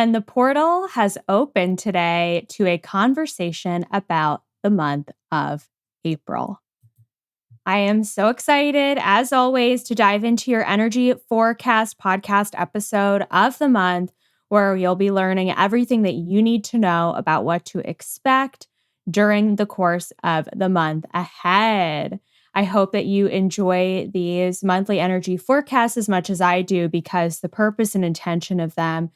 And the portal has opened today to a conversation about the month of April. I am so excited, as always, to dive into your energy forecast podcast episode of the month, where you'll be learning everything that you need to know about what to expect during the course of the month ahead. I hope that you enjoy these monthly energy forecasts as much as I do, because the purpose and intention of them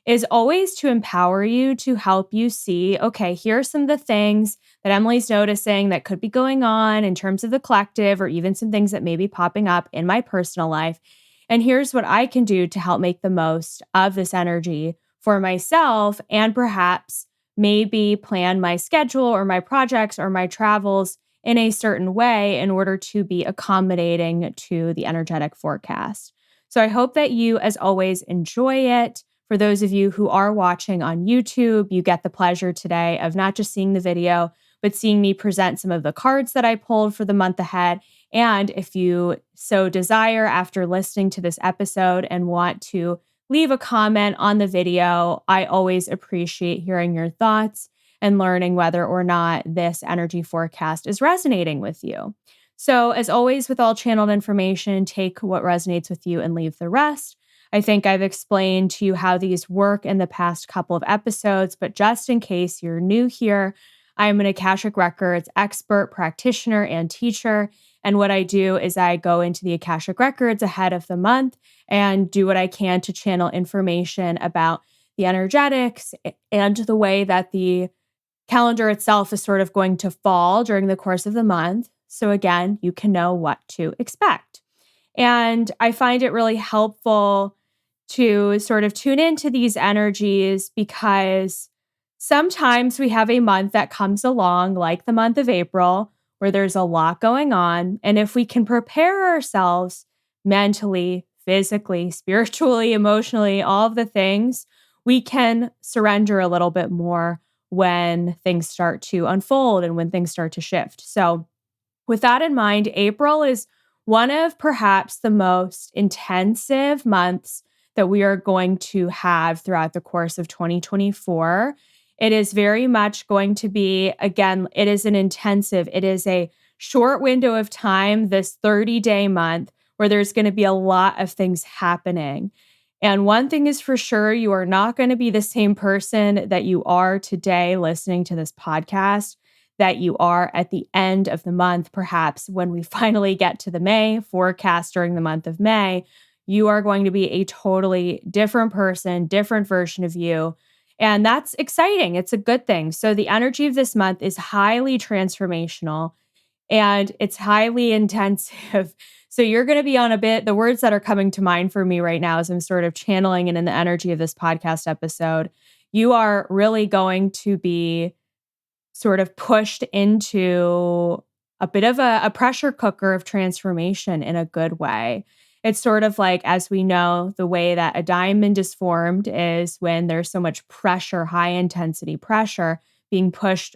is always to empower you, to help you see, okay, here are some of the things that Emily's noticing that could be going on in terms of the collective, or even some things that may be popping up in my personal life. And here's what I can do to help make the most of this energy for myself, and perhaps maybe plan my schedule or my projects or my travels in a certain way in order to be accommodating to the energetic forecast. So I hope that you, as always, enjoy it. For those of you who are watching on YouTube, you get the pleasure today of not just seeing the video, but seeing me present some of the cards that I pulled for the month ahead. And if you so desire, after listening to this episode and want to leave a comment on the video, I always appreciate hearing your thoughts and learning whether or not this energy forecast is resonating with you. So, as always, with all channeled information, take what resonates with you and leave the rest. I think I've explained to you how these work in the past couple of episodes, but just in case you're new here, I am an Akashic Records expert, practitioner, and teacher. And what I do is I go into the Akashic Records ahead of the month and do what I can to channel information about the energetics and the way that the calendar itself is sort of going to fall during the course of the month. So again, you can know what to expect. And I find it really helpful to sort of tune into these energies, because sometimes we have a month that comes along, like the month of April, where there's a lot going on. And if we can prepare ourselves mentally, physically, spiritually, emotionally, all of the things, we can surrender a little bit more when things start to unfold and when things start to shift. So, with that in mind, April is one of perhaps the most intensive months that we are going to have throughout the course of 2024. It is very much going to be, again, it is an intensive, it is a short window of time, this 30-day month, where there's going to be a lot of things happening. And one thing is for sure, you are not going to be the same person that you are today listening to this podcast, that you are at the end of the month, perhaps when we finally get to the May forecast during the month of May. You are going to be a totally different person, different version of you. And that's exciting. It's a good thing. So the energy of this month is highly transformational and it's highly intensive. So you're going to be on a bit, the words that are coming to mind for me right now as I'm sort of channeling and in the energy of this podcast episode, you are really going to be sort of pushed into a bit of a pressure cooker of transformation in a good way. It's sort of like, as we know, the way that a diamond is formed is when there's so much pressure, high intensity pressure being pushed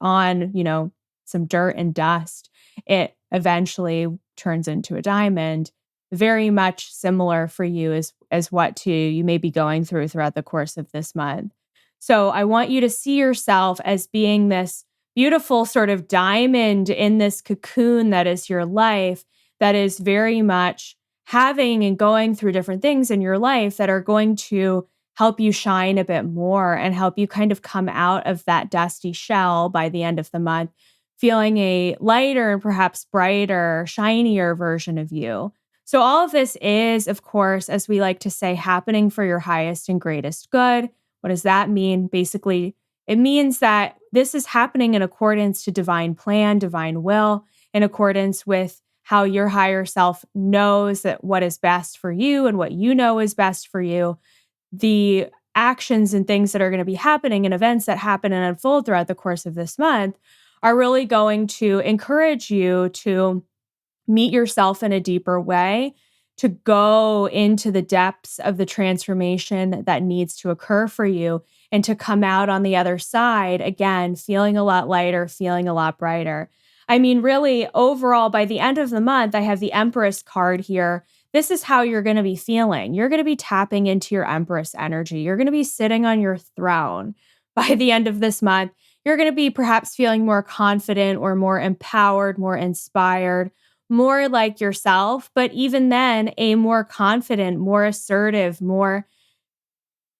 on, some dirt and dust. It eventually turns into a diamond. Very much similar for you as what you may be going throughout the course of this month. So I want you to see yourself as being this beautiful sort of diamond in this cocoon that is your life, that is very much having and going through different things in your life that are going to help you shine a bit more and help you kind of come out of that dusty shell by the end of the month, feeling a lighter and perhaps brighter, shinier version of you. So all of this is, of course, as we like to say, happening for your highest and greatest good. What does that mean? Basically, it means that this is happening in accordance to divine plan, divine will, in accordance with how your higher self knows that what is best for you and what you know is best for you. The actions and things that are going to be happening and events that happen and unfold throughout the course of this month are really going to encourage you to meet yourself in a deeper way, to go into the depths of the transformation that needs to occur for you, and to come out on the other side, again, feeling a lot lighter, feeling a lot brighter. I mean, really, overall, by the end of the month, I have the Empress card here. this is how you're going to be feeling. You're going to be tapping into your Empress energy. You're going to be sitting on your throne by the end of this month. You're going to be perhaps feeling more confident or more empowered, more inspired, more like yourself. But even then, a more confident, more assertive, more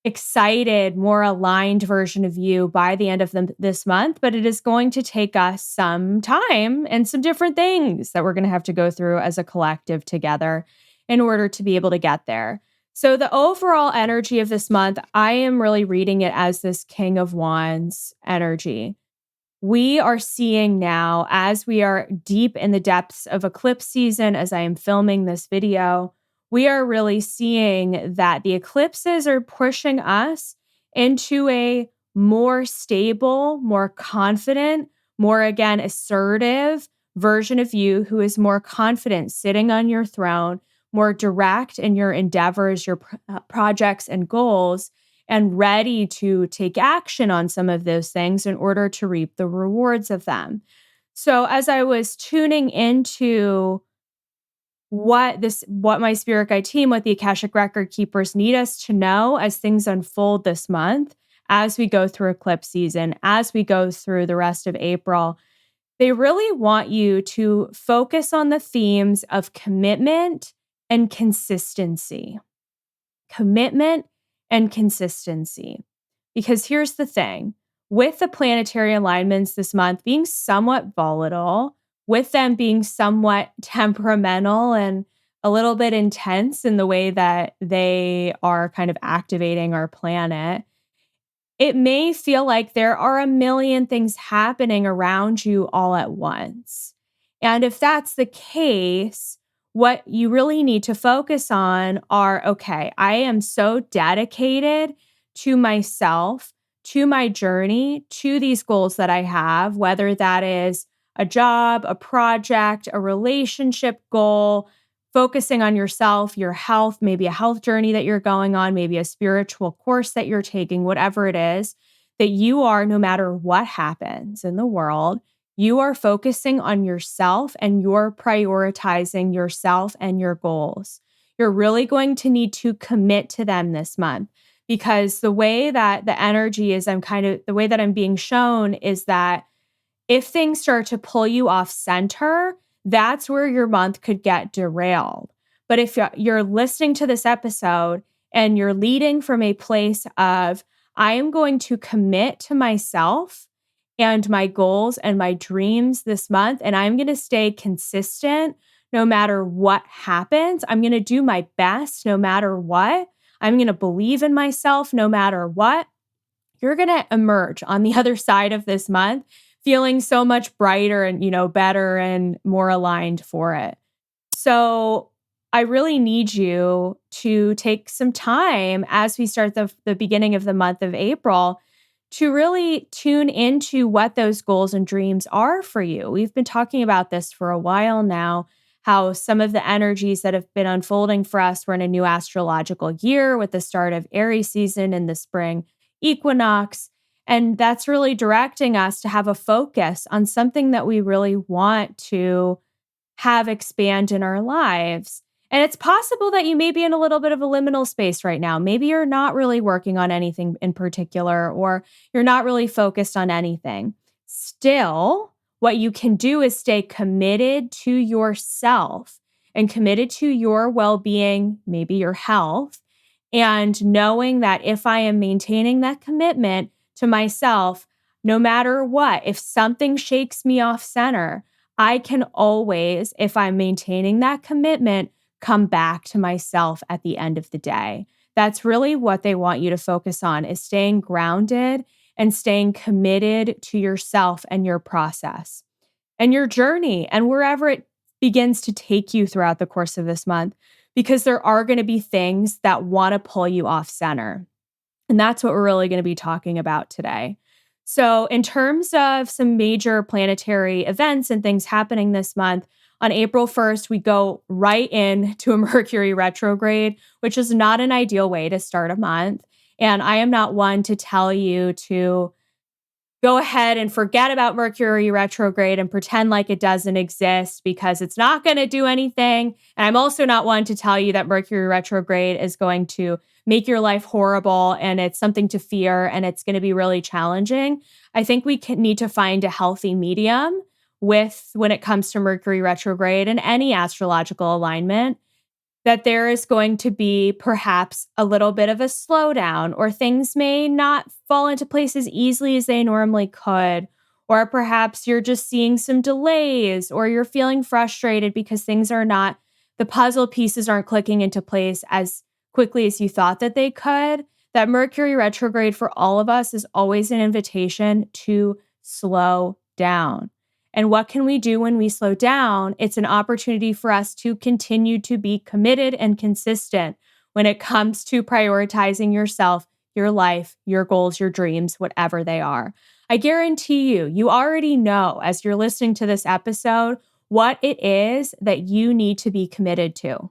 excited, more aligned version of you by the end of this month. But it is going to take us some time and some different things that we're going to have to go through as a collective together in order to be able to get there. So, the overall energy of this month, I am really reading it as this King of Wands energy. We are seeing now, as we are deep in the depths of eclipse season, as I am filming this video, we are really seeing that the eclipses are pushing us into a more stable, more confident, more, again, assertive version of you who is more confident sitting on your throne, more direct in your endeavors, your projects and goals, and ready to take action on some of those things in order to reap the rewards of them. So as I was tuning into what my spirit guide team, what the Akashic Record keepers need us to know as things unfold this month, as we go through eclipse season, as we go through the rest of April, they really want you to focus on the themes of commitment and consistency. Commitment and consistency. Because here's the thing, with the planetary alignments this month being somewhat volatile, with them being somewhat temperamental and a little bit intense in the way that they are kind of activating our planet, it may feel like there are a million things happening around you all at once. And if that's the case, what you really need to focus on are, okay, I am so dedicated to myself, to my journey, to these goals that I have, whether that is a job, a project, a relationship goal, focusing on yourself, your health, maybe a health journey that you're going on, maybe a spiritual course that you're taking, whatever it is, that you are, no matter what happens in the world, you are focusing on yourself and you're prioritizing yourself and your goals. You're really going to need to commit to them this month because the way that the energy is, the way that I'm being shown is that if things start to pull you off center, that's where your month could get derailed. But if you're listening to this episode and you're leading from a place of, I am going to commit to myself and my goals and my dreams this month, and I'm going to stay consistent no matter what happens. I'm going to do my best no matter what. I'm going to believe in myself no matter what. You're going to emerge on the other side of this month feeling so much brighter and, better and more aligned for it. So I really need you to take some time as we start the beginning of the month of April to really tune into what those goals and dreams are for you. We've been talking about this for a while now, how some of the energies that have been unfolding for us, we're in a new astrological year with the start of Aries season in the spring equinox. And that's really directing us to have a focus on something that we really want to have expand in our lives. And it's possible that you may be in a little bit of a liminal space right now. Maybe you're not really working on anything in particular, or you're not really focused on anything. Still, what you can do is stay committed to yourself and committed to your well-being, maybe your health, and knowing that if I am maintaining that commitment to myself, no matter what, if something shakes me off center, I can always, if I'm maintaining that commitment, come back to myself at the end of the day. That's really what they want you to focus on, is staying grounded and staying committed to yourself and your process and your journey and wherever it begins to take you throughout the course of this month, because there are going to be things that want to pull you off center. And that's what we're really going to be talking about today. So in terms of some major planetary events and things happening this month, on April 1st, we go right into a Mercury retrograde, which is not an ideal way to start a month. And I am not one to tell you to go ahead and forget about Mercury retrograde and pretend like it doesn't exist because it's not going to do anything. And I'm also not one to tell you that Mercury retrograde is going to make your life horrible and it's something to fear and it's going to be really challenging. I think we need to find a healthy medium with when it comes to Mercury retrograde and any astrological alignment, that there is going to be perhaps a little bit of a slowdown, or things may not fall into place as easily as they normally could. Or perhaps you're just seeing some delays, or you're feeling frustrated because things are not, the puzzle pieces aren't clicking into place as quickly as you thought that they could. That Mercury retrograde for all of us is always an invitation to slow down. And what can we do when we slow down? It's an opportunity for us to continue to be committed and consistent when it comes to prioritizing yourself, your life, your goals, your dreams, whatever they are. I guarantee you, you already know as you're listening to this episode what it is that you need to be committed to.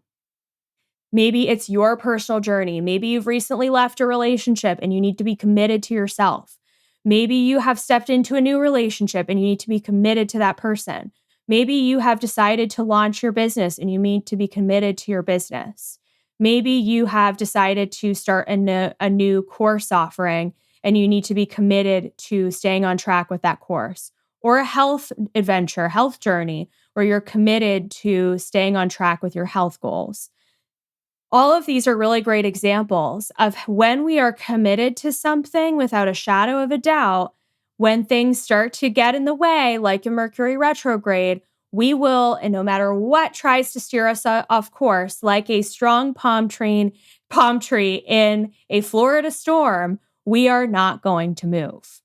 Maybe it's your personal journey. Maybe you've recently left a relationship and you need to be committed to yourself. Maybe you have stepped into a new relationship and you need to be committed to that person. Maybe you have decided to launch your business and you need to be committed to your business. Maybe you have decided to start a new course offering and you need to be committed to staying on track with that course. Or a health adventure, health journey, where you're committed to staying on track with your health goals. All of these are really great examples of when we are committed to something without a shadow of a doubt. When things start to get in the way, like a Mercury retrograde, we will, and no matter what tries to steer us off course, like a strong palm tree in a Florida storm, we are not going to move.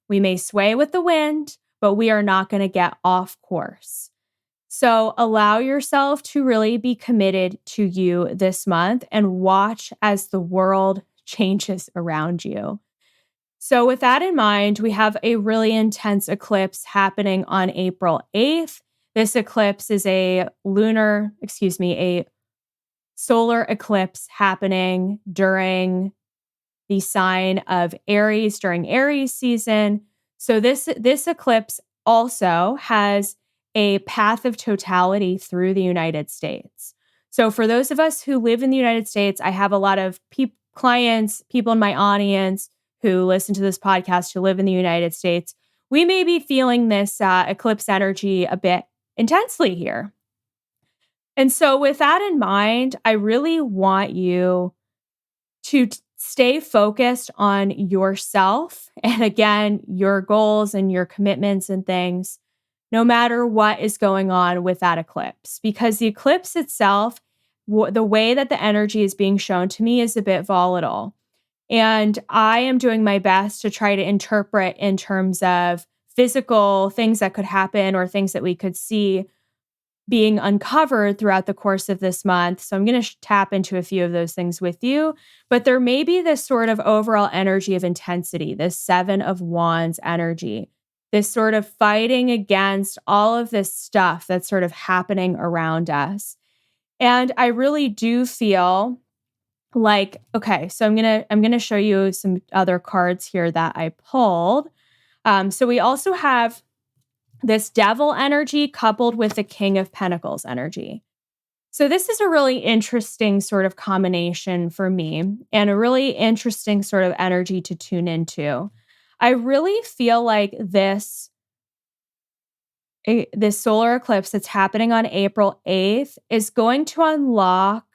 We may sway with the wind, but we are not going to get off course. So allow yourself to really be committed to you this month and watch as the world changes around you. So with that in mind, we have a really intense eclipse happening on April 8th. This eclipse is a solar eclipse happening during the sign of Aries during Aries season. So this eclipse also has a path of totality through the United States. So for those of us who live in the United States, I have a lot of clients, people in my audience who listen to this podcast who live in the United States. We may be feeling this eclipse energy a bit intensely here. And so with that in mind, I really want you to stay focused on yourself and again, your goals and your commitments and things, no matter what is going on with that eclipse. Because the eclipse itself, the way that the energy is being shown to me is a bit volatile. And I am doing my best to try to interpret in terms of physical things that could happen or things that we could see being uncovered throughout the course of this month. So I'm going to tap into a few of those things with you. But there may be this sort of overall energy of intensity, this 7 of Wands energy, this sort of fighting against all of this stuff that's sort of happening around us. And I really do feel like, okay, so I'm going to show you some other cards here that I pulled. So we also have this devil energy coupled with the King of Pentacles energy. So this is a really interesting sort of combination for me and a really interesting sort of energy to tune into. I really feel like this solar eclipse that's happening on April 8th is going to unlock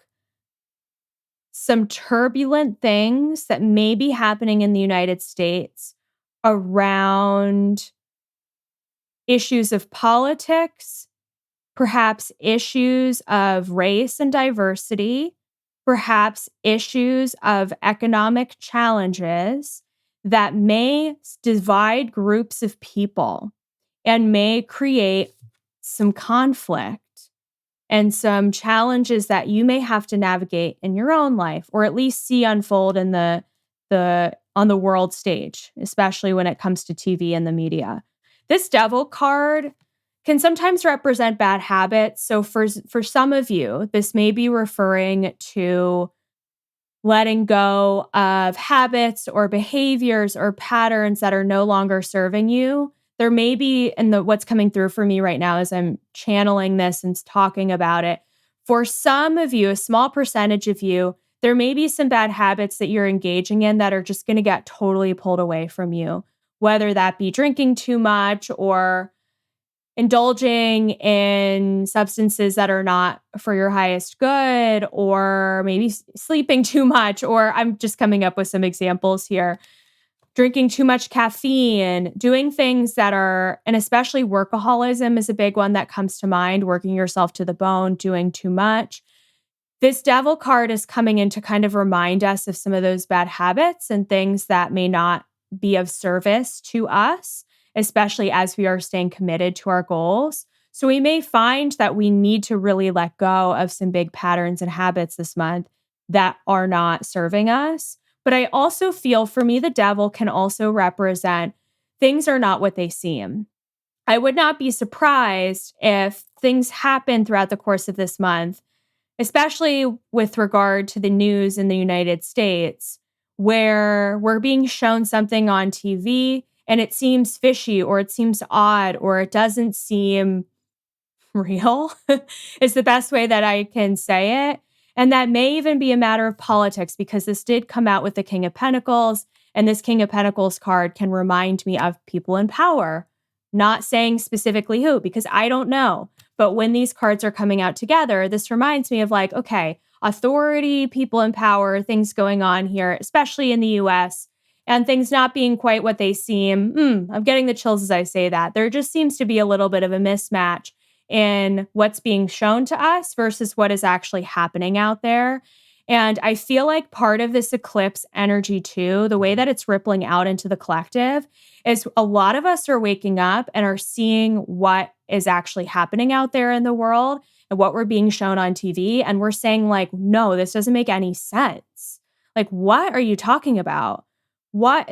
some turbulent things that may be happening in the United States around issues of politics, perhaps issues of race and diversity, perhaps issues of economic challenges that may divide groups of people and may create some conflict and some challenges that you may have to navigate in your own life, or at least see unfold in the on the world stage, especially when it comes to TV and the media. This devil card can sometimes represent bad habits. So for some of you, this may be referring to letting go of habits or behaviors or patterns that are no longer serving you. There may be, and what's coming through for me right now as I'm channeling this and talking about it, for some of you, a small percentage of you, there may be some bad habits that you're engaging in that are just going to get totally pulled away from you, whether that be drinking too much or indulging in substances that are not for your highest good, or maybe sleeping too much, or I'm just coming up with some examples here. Drinking too much caffeine, doing things that are, and especially workaholism is a big one that comes to mind, working yourself to the bone, doing too much. This devil card is coming in to kind of remind us of some of those bad habits and things that may not be of service to us, especially as we are staying committed to our goals. So we may find that we need to really let go of some big patterns and habits this month that are not serving us. But I also feel, for me, the devil can also represent things are not what they seem. I would not be surprised if things happen throughout the course of this month, especially with regard to the news in the United States, where we're being shown something on TV and it seems fishy or it seems odd or it doesn't seem real is the best way that I can say it. And that may even be a matter of politics, because this did come out with the King of Pentacles, and this King of Pentacles card can remind me of people in power, not saying specifically who, because I don't know. But when these cards are coming out together, this reminds me of like, okay, authority, people in power, things going on here, especially in the US, and things not being quite what they seem. I'm getting the chills as I say that. There just seems to be a little bit of a mismatch in what's being shown to us versus what is actually happening out there. And I feel like part of this eclipse energy too, the way that it's rippling out into the collective, is a lot of us are waking up and are seeing what is actually happening out there in the world and what we're being shown on TV. And we're saying like, no, this doesn't make any sense. Like, what are you talking about? What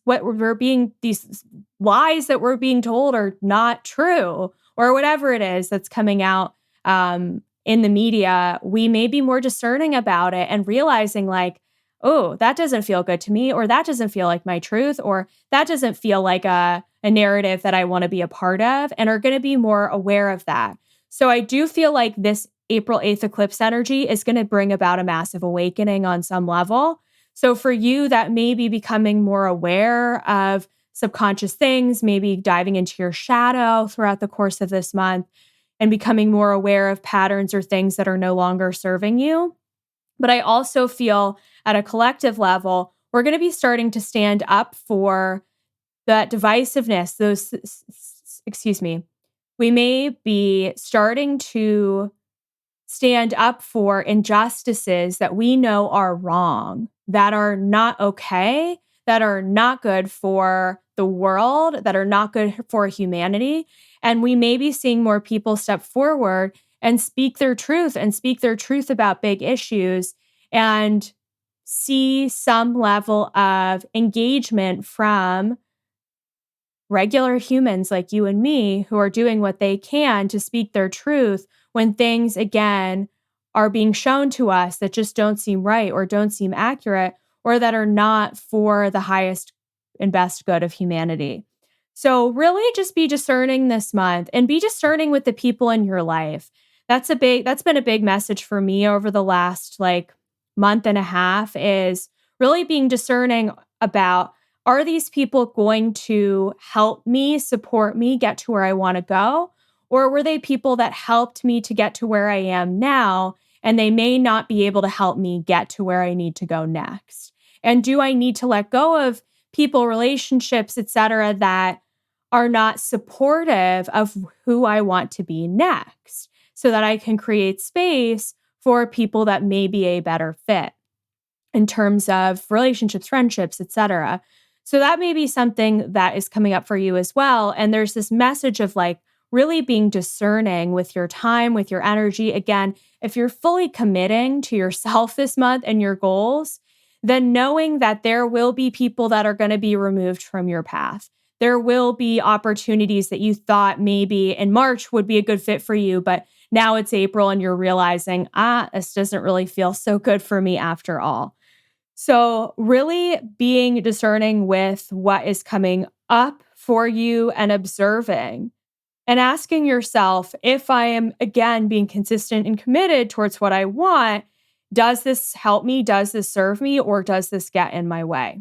we're being, these lies that we're being told are not true, or whatever it is that's coming out in the media. We may be more discerning about it and realizing like, oh, that doesn't feel good to me, or that doesn't feel like my truth, or that doesn't feel like a narrative that I want to be a part of, and are going to be more aware of that. So I do feel like this April 8th eclipse energy is going to bring about a massive awakening on some level. So for you, that may be becoming more aware of subconscious things, maybe diving into your shadow throughout the course of this month and becoming more aware of patterns or things that are no longer serving you. But I also feel at a collective level, we're going to be starting to stand up for that divisiveness, we may be starting to stand up for injustices that we know are wrong, that are not okay, that are not good for the world, that are not good for humanity. And we may be seeing more people step forward and speak their truth about big issues and see some level of engagement from regular humans like you and me who are doing what they can to speak their truth when things, again, are being shown to us that just don't seem right or don't seem accurate or that are not for the highest and best good of humanity. So really just be discerning this month and be discerning with the people in your life. That's been a big message for me over the last month and a half, is really being discerning about, are these people going to help me, support me, get to where I want to go? Or were they people that helped me to get to where I am now, and they may not be able to help me get to where I need to go next? And do I need to let go of people, relationships, etc., that are not supportive of who I want to be next, so that I can create space for people that may be a better fit in terms of relationships, friendships, etc.? So that may be something that is coming up for you as well. And there's this message of really being discerning with your time, with your energy. Again, if you're fully committing to yourself this month and your goals, then knowing that there will be people that are going to be removed from your path. There will be opportunities that you thought maybe in March would be a good fit for you, but now it's April and you're realizing, this doesn't really feel so good for me after all. So, really being discerning with what is coming up for you and observing and asking yourself if I am, again, being consistent and committed towards what I want, does this help me? Does this serve me? Or does this get in my way?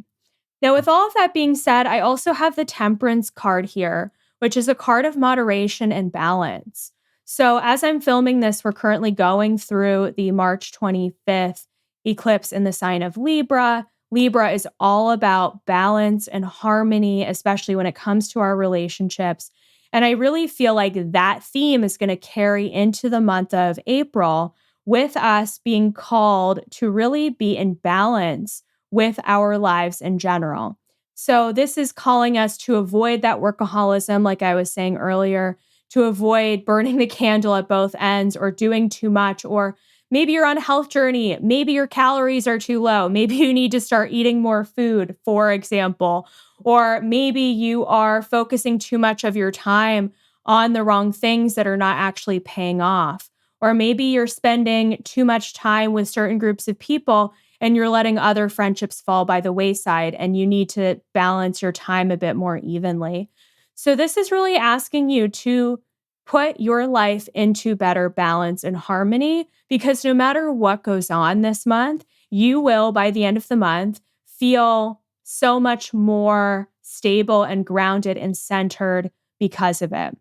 Now, with all of that being said, I also have the Temperance card here, which is a card of moderation and balance. So, as I'm filming this, we're currently going through the March 25th eclipse in the sign of Libra. Libra is all about balance and harmony, especially when it comes to our relationships. And I really feel like that theme is going to carry into the month of April with us being called to really be in balance with our lives in general. So, this is calling us to avoid that workaholism, like I was saying earlier, to avoid burning the candle at both ends or doing too much. Or maybe you're on a health journey. Maybe your calories are too low. Maybe you need to start eating more food, for example. Or maybe you are focusing too much of your time on the wrong things that are not actually paying off. Or maybe you're spending too much time with certain groups of people and you're letting other friendships fall by the wayside, and you need to balance your time a bit more evenly. So, this is really asking you to put your life into better balance and harmony, because no matter what goes on this month, you will, by the end of the month, feel so much more stable and grounded and centered because of it.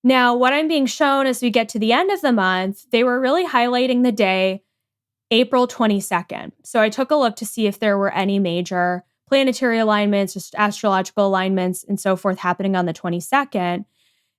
Now, what I'm being shown as we get to the end of the month, they were really highlighting the day April 22nd. So I took a look to see if there were any major planetary alignments, just astrological alignments, and so forth happening on the 22nd.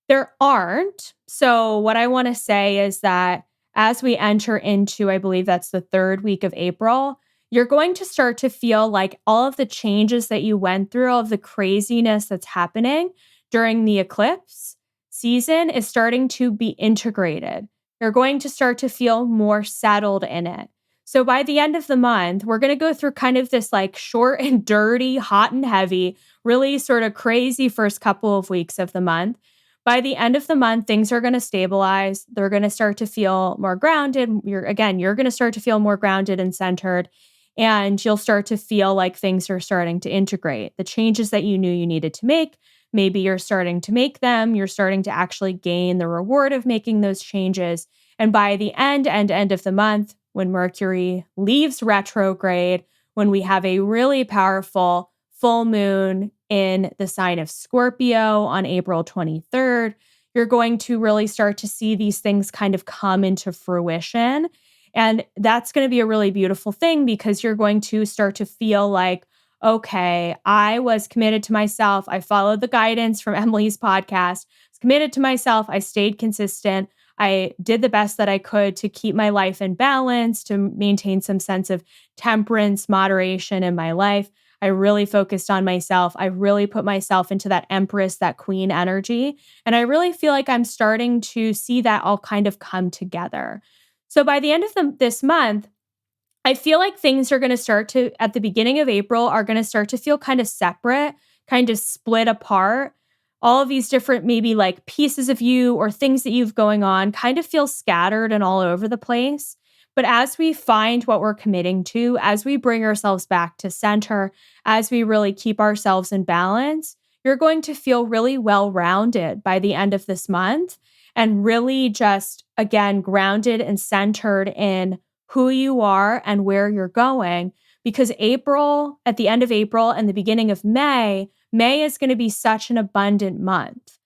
There aren't. So what I want to say is that as we enter into, I believe that's the third week of April, you're going to start to feel like all of the changes that you went through, all of the craziness that's happening during the eclipse season is starting to be integrated. You're going to start to feel more settled in it. So by the end of the month, we're going to go through kind of this like short and dirty, hot and heavy, really sort of crazy first couple of weeks of the month. By the end of the month, things are going to stabilize. They're going to start to feel more grounded. You're going to start to feel more grounded and centered. And you'll start to feel like things are starting to integrate. The changes that you knew you needed to make, maybe you're starting to make them. You're starting to actually gain the reward of making those changes. And by the end of the month, when Mercury leaves retrograde, when we have a really powerful full moon in the sign of Scorpio on April 23rd, you're going to really start to see these things kind of come into fruition. And that's going to be a really beautiful thing, because you're going to start to feel like, okay, I was committed to myself. I followed the guidance from Emily's podcast. I was committed to myself. I stayed consistent. I did the best that I could to keep my life in balance, to maintain some sense of temperance, moderation in my life. I really focused on myself. I really put myself into that Empress, that Queen energy. And I really feel like I'm starting to see that all kind of come together. So by the end of this month, I feel like things are going to start to, at the beginning of April, are going to start to feel kind of separate, kind of split apart. All of these different, maybe like pieces of you or things that you've going on kind of feel scattered and all over the place. But as we find what we're committing to, as we bring ourselves back to center, as we really keep ourselves in balance, you're going to feel really well rounded by the end of this month, and really just, again, grounded and centered in who you are and where you're going. Because April, at the end of April and the beginning of May, May is going to be such an abundant month.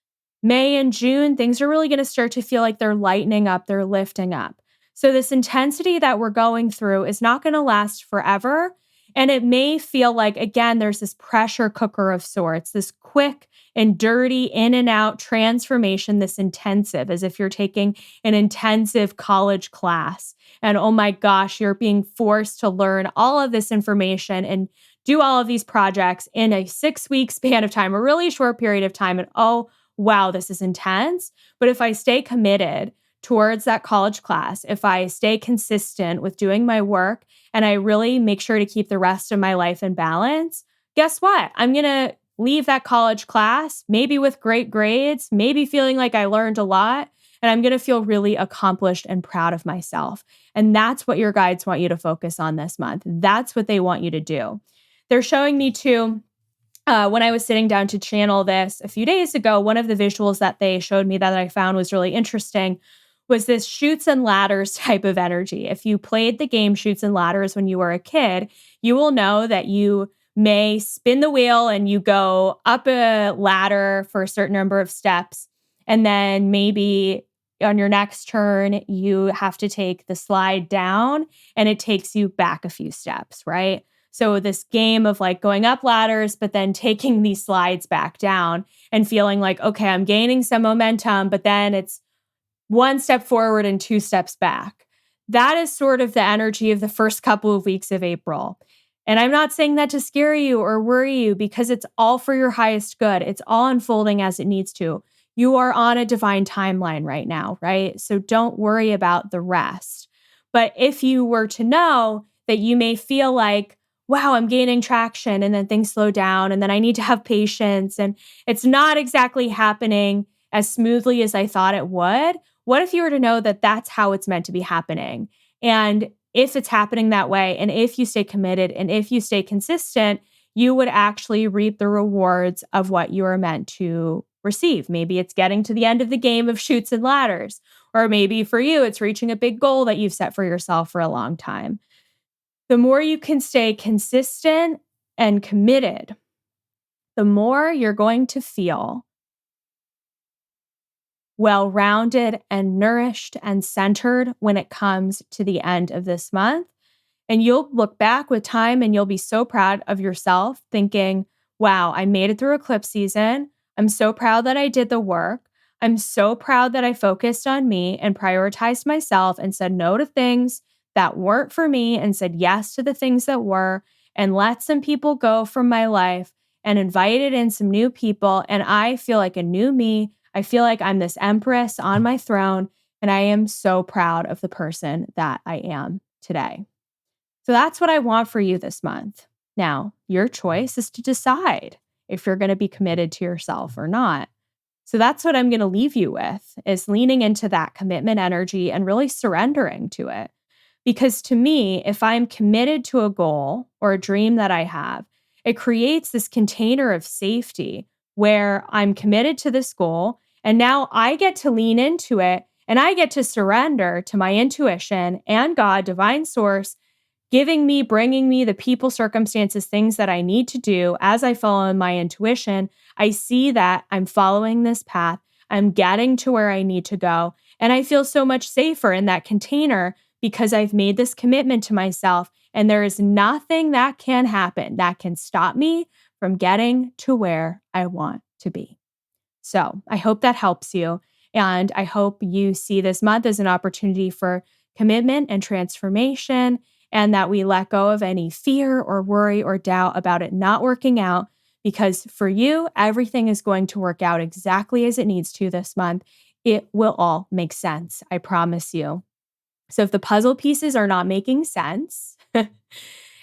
May and June, things are really going to start to feel like they're lightening up, they're lifting up. So this intensity that we're going through is not going to last forever. And it may feel like, again, there's this pressure cooker of sorts, this quick and dirty in and out transformation, this intensive, as if you're taking an intensive college class. And oh my gosh, you're being forced to learn all of this information and do all of these projects in a 6-week span of time, a really short period of time. And oh, wow, this is intense. But if I stay committed towards that college class, if I stay consistent with doing my work and I really make sure to keep the rest of my life in balance, guess what? I'm going to leave that college class, maybe with great grades, maybe feeling like I learned a lot. And I'm going to feel really accomplished and proud of myself. And that's what your guides want you to focus on this month. That's what they want you to do. They're showing me too, when I was sitting down to channel this a few days ago, one of the visuals that they showed me that I found was really interesting was this chutes and ladders type of energy. If you played the game Chutes and Ladders when you were a kid, you will know that you may spin the wheel and you go up a ladder for a certain number of steps. And then maybe on your next turn, you have to take the slide down and it takes you back a few steps, right? So this game of like going up ladders, but then taking these slides back down and feeling like, okay, I'm gaining some momentum, but then it's one step forward and two steps back. That is sort of the energy of the first couple of weeks of April. And I'm not saying that to scare you or worry you because it's all for your highest good. It's all unfolding as it needs to. You are on a divine timeline right now, right? So don't worry about the rest. But if you were to know that you may feel like, wow, I'm gaining traction and then things slow down and then I need to have patience and it's not exactly happening as smoothly as I thought it would. What if you were to know that that's how it's meant to be happening? And if it's happening that way, and if you stay committed and if you stay consistent, you would actually reap the rewards of what you are meant to receive. Maybe it's getting to the end of the game of chutes and ladders, or maybe for you, it's reaching a big goal that you've set for yourself for a long time. The more you can stay consistent and committed, the more you're going to feel well-rounded and nourished and centered when it comes to the end of this month. And you'll look back with time and you'll be so proud of yourself thinking, wow, I made it through eclipse season. I'm so proud that I did the work. I'm so proud that I focused on me and prioritized myself and said no to things that weren't for me and said yes to the things that were and let some people go from my life and invited in some new people. And I feel like a new me. I feel like I'm this empress on my throne, and I am so proud of the person that I am today. So that's what I want for you this month. Now, your choice is to decide if you're going to be committed to yourself or not. So that's what I'm going to leave you with, is leaning into that commitment energy and really surrendering to it. Because to me, if I'm committed to a goal or a dream that I have, it creates this container of safety where I'm committed to this goal. And now I get to lean into it and I get to surrender to my intuition and God, divine source, bringing me the people, circumstances, things that I need to do as I follow my intuition. I see that I'm following this path. I'm getting to where I need to go. And I feel so much safer in that container because I've made this commitment to myself. And there is nothing that can happen that can stop me from getting to where I want to be. So I hope that helps you. And I hope you see this month as an opportunity for commitment and transformation, and that we let go of any fear or worry or doubt about it not working out, because for you, everything is going to work out exactly as it needs to this month. It will all make sense. I promise you. So if the puzzle pieces are not making sense,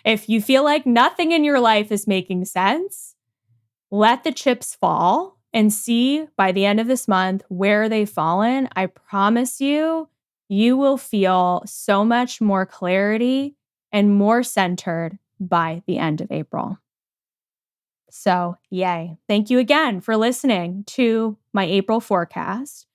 if you feel like nothing in your life is making sense, let the chips fall and see by the end of this month where they've fallen. I promise you, you will feel so much more clarity and more centered by the end of April. So, yay. Thank you again for listening to my April forecast.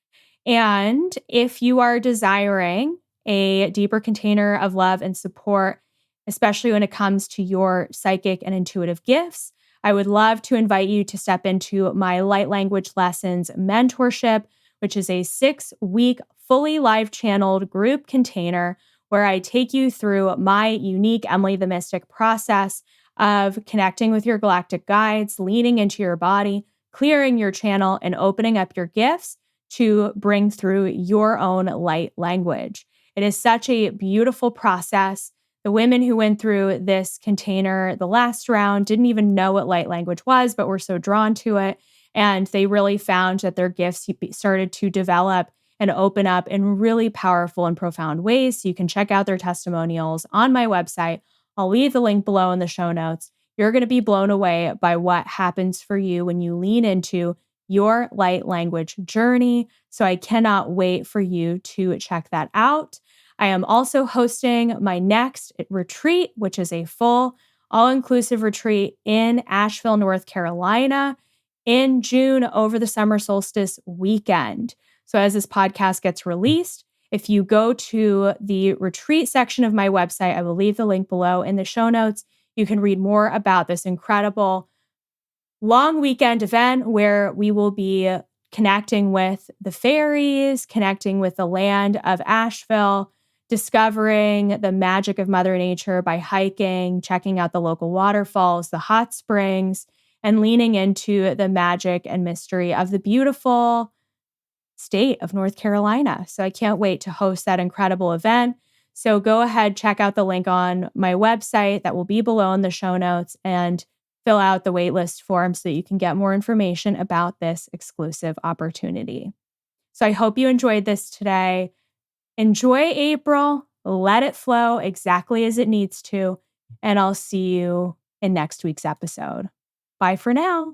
And if you are desiring a deeper container of love and support, especially when it comes to your psychic and intuitive gifts, I would love to invite you to step into my Light Language Lessons mentorship, which is a 6-week fully live channeled group container where I take you through my unique Emily the Mystic process of connecting with your galactic guides, leaning into your body, clearing your channel, and opening up your gifts to bring through your own light language. It is such a beautiful process. The women who went through this container the last round didn't even know what light language was, but were so drawn to it. And they really found that their gifts started to develop and open up in really powerful and profound ways. So you can check out their testimonials on my website. I'll leave the link below in the show notes. You're going to be blown away by what happens for you when you lean into your light language journey. So I cannot wait for you to check that out. I am also hosting my next retreat, which is a full all-inclusive retreat in Asheville, North Carolina in June over the summer solstice weekend. So as this podcast gets released, if you go to the retreat section of my website, I will leave the link below in the show notes. You can read more about this incredible long weekend event where we will be connecting with the fairies, connecting with the land of Asheville, discovering the magic of Mother Nature by hiking, checking out the local waterfalls, the hot springs, and leaning into the magic and mystery of the beautiful state of North Carolina. So I can't wait to host that incredible event. So go ahead, check out the link on my website that will be below in the show notes and fill out the waitlist form so that you can get more information about this exclusive opportunity. So I hope you enjoyed this today. Enjoy April, let it flow exactly as it needs to, and I'll see you in next week's episode. Bye for now.